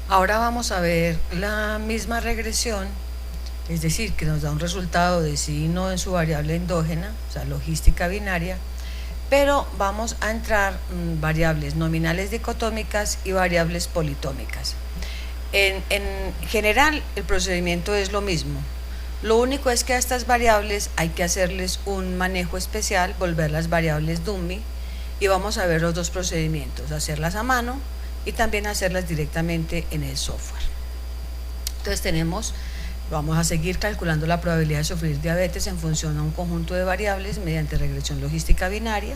Ahora vamos a ver la misma regresión, es decir, que nos da un resultado de sí y no en su variable endógena, o sea, logística binaria, pero vamos a entrar variables nominales dicotómicas y variables politómicas. En general, el procedimiento es lo mismo. Lo único es que a estas variables hay que hacerles un manejo especial, volverlas variables dummy, y vamos a ver los dos procedimientos, hacerlas a mano y también hacerlas directamente en el software. Entonces vamos a seguir calculando la probabilidad de sufrir diabetes en función a un conjunto de variables mediante regresión logística binaria.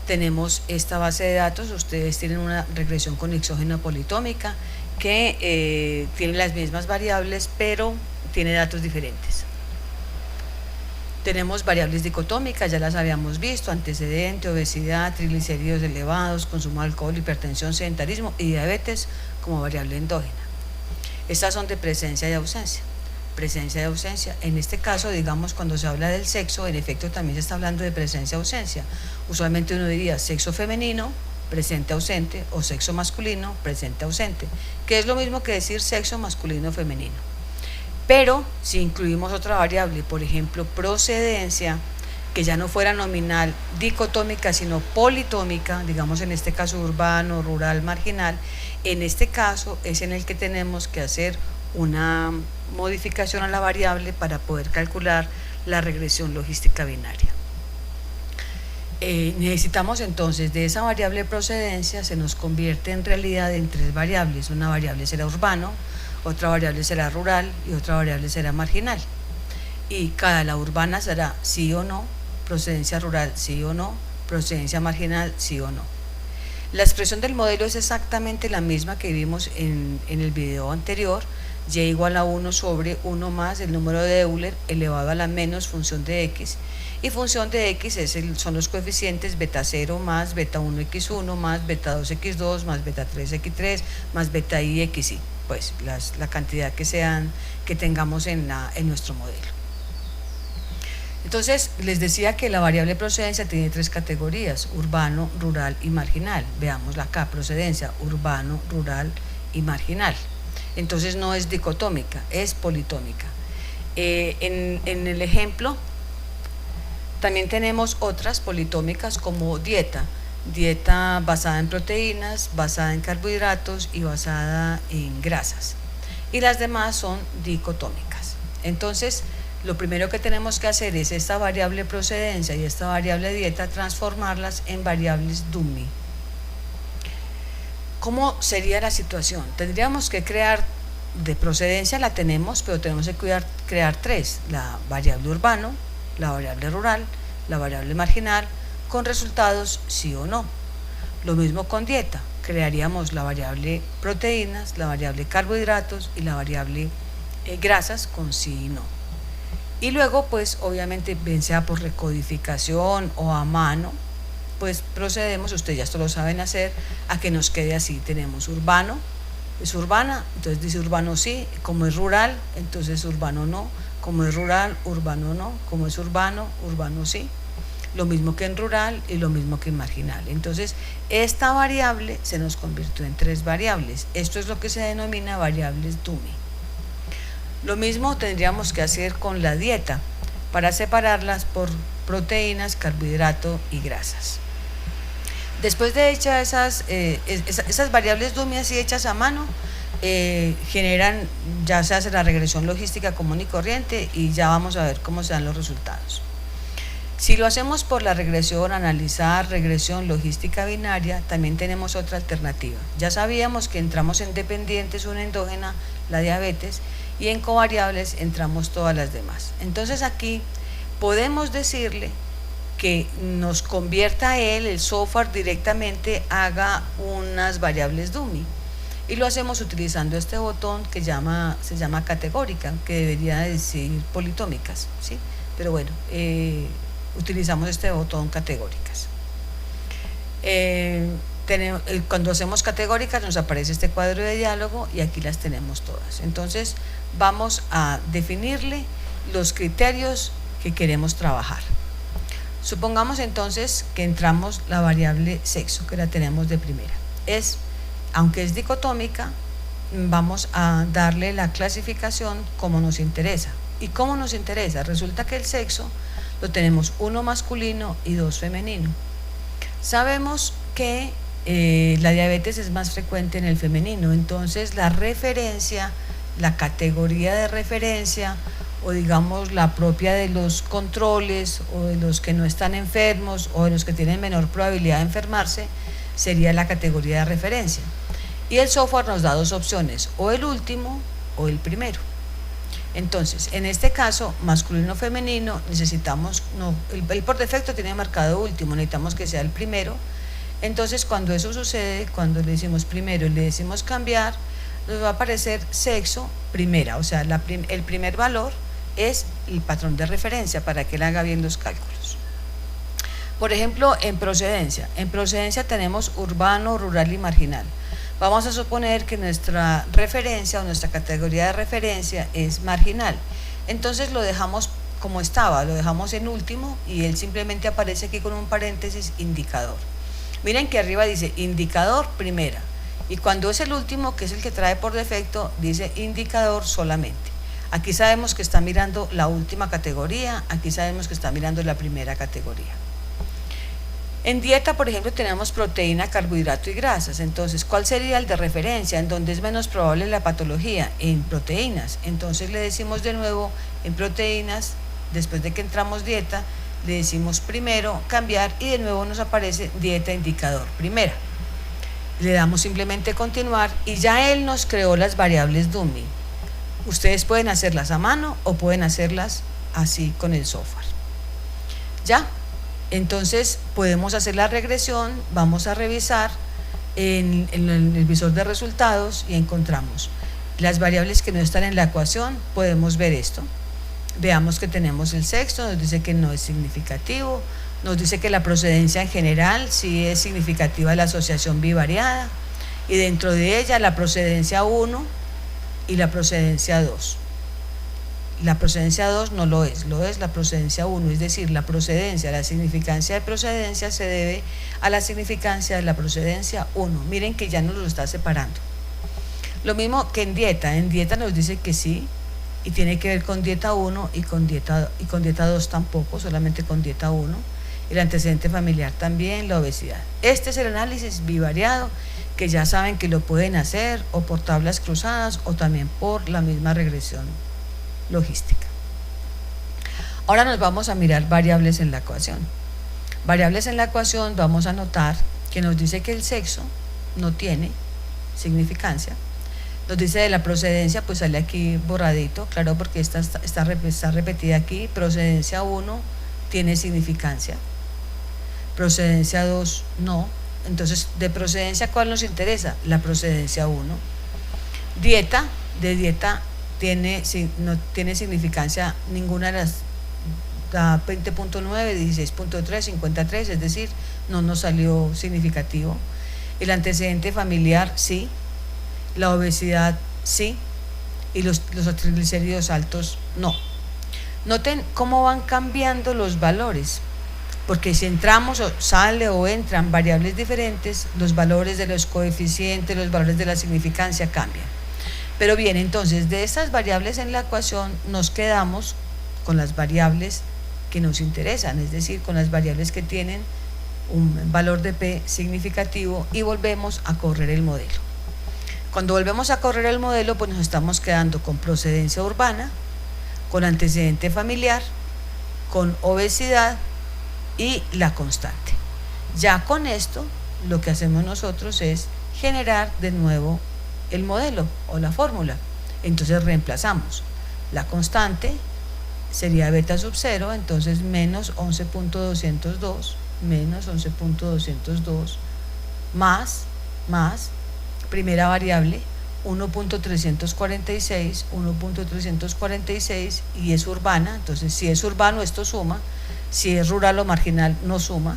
Tenemos esta base de datos, ustedes tienen una regresión con exógeno politómica que tiene las mismas variables pero tiene datos diferentes. Tenemos variables dicotómicas, ya las habíamos visto: antecedente, obesidad, triglicéridos elevados, consumo de alcohol, hipertensión, sedentarismo y diabetes como variable endógena. Estas son de presencia y ausencia. Presencia y ausencia. En este caso, digamos, cuando se habla del sexo, en efecto también se está hablando de presencia y ausencia. Usualmente uno diría sexo femenino, presente ausente, o sexo masculino, presente ausente, que es lo mismo que decir sexo masculino femenino. Pero si incluimos otra variable, por ejemplo, procedencia, que ya no fuera nominal dicotómica, sino politómica, digamos en este caso urbano, rural, marginal, en este caso es en el que tenemos que hacer una modificación a la variable para poder calcular la regresión logística binaria. Necesitamos entonces de esa variable procedencia, se nos convierte en realidad en tres variables. Una variable será urbano, otra variable será rural y otra variable será marginal. Y cada la urbana será sí o no, procedencia rural sí o no, procedencia marginal sí o no. La expresión del modelo es exactamente la misma que vimos en el video anterior: y igual a 1 sobre 1 más el número de Euler elevado a la menos función de x, y función de x son los coeficientes beta 0 más beta 1 x1 más beta 2 x2 más beta 3 x3 más beta i xi, pues la cantidad que tengamos en nuestro modelo. Entonces, les decía que la variable procedencia tiene tres categorías: urbano, rural y marginal. Veámosla acá: procedencia, urbano, rural y marginal. Entonces no es dicotómica, es politómica. En el ejemplo también tenemos otras politómicas como dieta basada en proteínas, basada en carbohidratos y basada en grasas, y las demás son dicotómicas. Entonces, lo primero que tenemos que hacer es esta variable procedencia y esta variable dieta, transformarlas en variables dummy. ¿Cómo sería la situación? Tendríamos que crear, de procedencia la tenemos, pero tenemos que crear tres: la variable urbano, la variable rural, la variable marginal, con resultados sí o no. Lo mismo con dieta: crearíamos la variable proteínas, la variable carbohidratos y la variable grasas con sí y no. Y luego, pues obviamente, bien sea por recodificación o a mano, pues procedemos, ustedes ya esto lo saben hacer, a que nos quede así. Tenemos urbano, es urbana, entonces dice urbano sí; como es rural, entonces urbano no; como es rural, urbano no; como es urbano, urbano sí. Lo mismo que en rural y lo mismo que en marginal. Entonces, esta variable se nos convirtió en tres variables. Esto es lo que se denomina variables dummy. Lo mismo tendríamos que hacer con la dieta, para separarlas por proteínas, carbohidrato y grasas. Después de hechas esas variables dummy así hechas a mano, ya se hace la regresión logística común y corriente, y ya vamos a ver cómo se dan los resultados. Si lo hacemos por la regresión, analizar regresión logística binaria, también tenemos otra alternativa. Ya sabíamos que entramos en dependientes, una endógena, la diabetes, y en covariables entramos todas las demás. Entonces aquí podemos decirle que nos convierta el software directamente, haga unas variables dummy, y lo hacemos utilizando este botón que se llama categórica, que debería decir politómicas, ¿sí? Pero bueno, utilizamos este botón categóricas. Cuando hacemos categóricas nos aparece este cuadro de diálogo y aquí las tenemos todas. Entonces vamos a definirle los criterios que queremos trabajar. Supongamos entonces que entramos la variable sexo, que la tenemos de primera. Aunque es dicotómica, vamos a darle la clasificación como nos interesa. ¿Y cómo nos interesa? Resulta que el sexo lo tenemos 1 masculino y 2 femenino. Sabemos que la diabetes es más frecuente en el femenino, entonces la referencia, la categoría de referencia, o digamos la propia de los controles, o de los que no están enfermos, o de los que tienen menor probabilidad de enfermarse, sería la categoría de referencia. Y el software nos da 2 opciones, o el último o el primero. Entonces, en este caso, masculino o femenino, necesitamos, el por defecto tiene marcado último, necesitamos que sea el primero. Entonces, cuando eso sucede, cuando le decimos primero y le decimos cambiar, nos va a aparecer sexo primera, o sea, el primer valor es el patrón de referencia para que él haga bien los cálculos. Por ejemplo, en procedencia tenemos urbano, rural y marginal. Vamos a suponer que nuestra referencia o nuestra categoría de referencia es marginal. Entonces lo dejamos como estaba, lo dejamos en último y él simplemente aparece aquí con un paréntesis indicador. Miren que arriba dice indicador primera y cuando es el último, que es el que trae por defecto, dice indicador solamente. Aquí sabemos que está mirando la última categoría, aquí sabemos que está mirando la primera categoría. En dieta, por ejemplo, tenemos proteína, carbohidrato y grasas. Entonces, ¿cuál sería el de referencia? En donde es menos probable la patología, en proteínas. Entonces le decimos de nuevo en proteínas, después de que entramos dieta, le decimos primero cambiar y de nuevo nos aparece dieta indicador primera. Le damos simplemente continuar y ya él nos creó las variables dummy. Ustedes pueden hacerlas a mano o pueden hacerlas así con el software. ¿Ya? Entonces podemos hacer la regresión, vamos a revisar en el visor de resultados y encontramos las variables que no están en la ecuación, podemos ver esto. Veamos que tenemos el sexo, nos dice que no es significativo, nos dice que la procedencia en general sí es significativa la asociación bivariada y dentro de ella la procedencia 1 y la procedencia 2. La procedencia 2 no lo es la procedencia 1, es decir, la procedencia, la significancia de procedencia se debe a la significancia de la procedencia 1. Miren que ya nos lo está separando. Lo mismo que en dieta nos dice que sí, y tiene que ver con dieta 1 y con dieta 2 tampoco, solamente con dieta 1. El antecedente familiar también, la obesidad. Este es el análisis bivariado, que ya saben que lo pueden hacer o por tablas cruzadas o también por la misma regresión logística. Ahora nos vamos a mirar variables en la ecuación. Variables en la ecuación vamos a notar que nos dice que el sexo no tiene significancia. Nos dice de la procedencia, pues sale aquí borradito, claro, porque está repetida aquí. Procedencia 1 tiene significancia, procedencia 2 no. Entonces, de procedencia, ¿cuál nos interesa? La procedencia 1. Dieta, de dieta no tiene significancia ninguna de las 20.9, 16.3, 53, es decir, no nos salió significativo. El antecedente familiar sí, la obesidad sí, y los triglicéridos altos no. Noten cómo van cambiando los valores, porque si entramos o sale o entran variables diferentes, los valores de los coeficientes, los valores de la significancia cambian. Pero bien, entonces de estas variables en la ecuación nos quedamos con las variables que nos interesan, es decir, con las variables que tienen un valor de P significativo y volvemos a correr el modelo. Cuando volvemos a correr el modelo, pues nos estamos quedando con procedencia urbana, con antecedente familiar, con obesidad y la constante. Ya con esto, lo que hacemos nosotros es generar de nuevo el modelo o la fórmula. Entonces reemplazamos la constante, sería beta sub 0, entonces menos 11.202 más primera variable 1.346 y es urbana. Entonces si es urbano esto suma, si es rural o marginal no suma.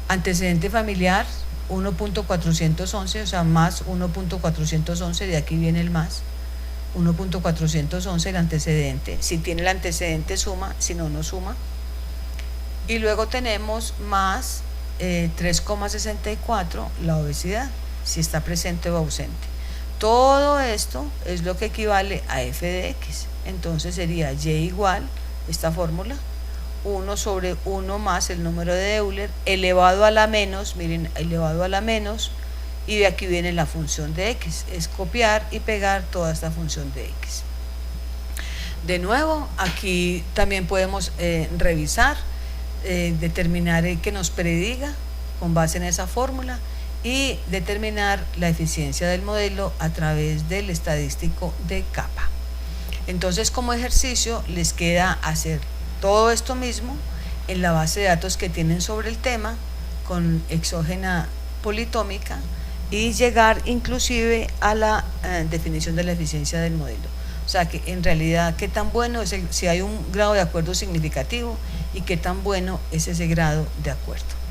Antecedente familiar 1.411, o sea, más 1.411, de aquí viene el más, 1.411 el antecedente, si tiene el antecedente suma, si no, no suma. Y luego tenemos más 3,64 la obesidad, si está presente o ausente. Todo esto es lo que equivale a f de x. Entonces sería y igual, esta fórmula, 1 sobre 1 más el número de Euler elevado a la menos, miren, elevado a la menos, y de aquí viene la función de x. Es copiar y pegar toda esta función de x. De nuevo, aquí también podemos revisar, determinar que nos prediga con base en esa fórmula y determinar la eficiencia del modelo a través del estadístico de capa. Entonces, como ejercicio, les queda hacer todo esto mismo en la base de datos que tienen sobre el tema con exógena politómica y llegar inclusive a la definición de la eficiencia del modelo. O sea, que en realidad qué tan bueno es si hay un grado de acuerdo significativo y qué tan bueno es ese grado de acuerdo.